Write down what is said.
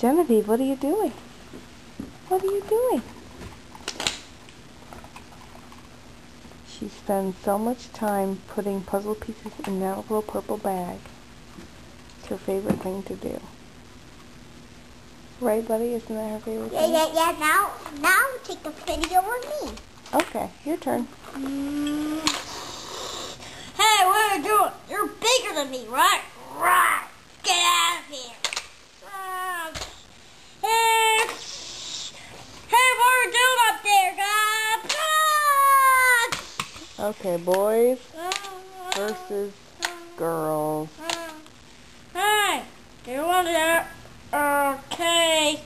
Genevieve, what are you doing? What are you doing? She spends so much time putting puzzle pieces in that little purple bag. It's her favorite thing to do. Right, buddy? Isn't that her favorite thing? Yeah. Now take the video with me. Okay, your turn. Hey, what are you doing? You're bigger than me, right? Right. Get out of here. Hey, what are you doing up there, guys? Okay, boys versus girls. Hey, you want that? Okay.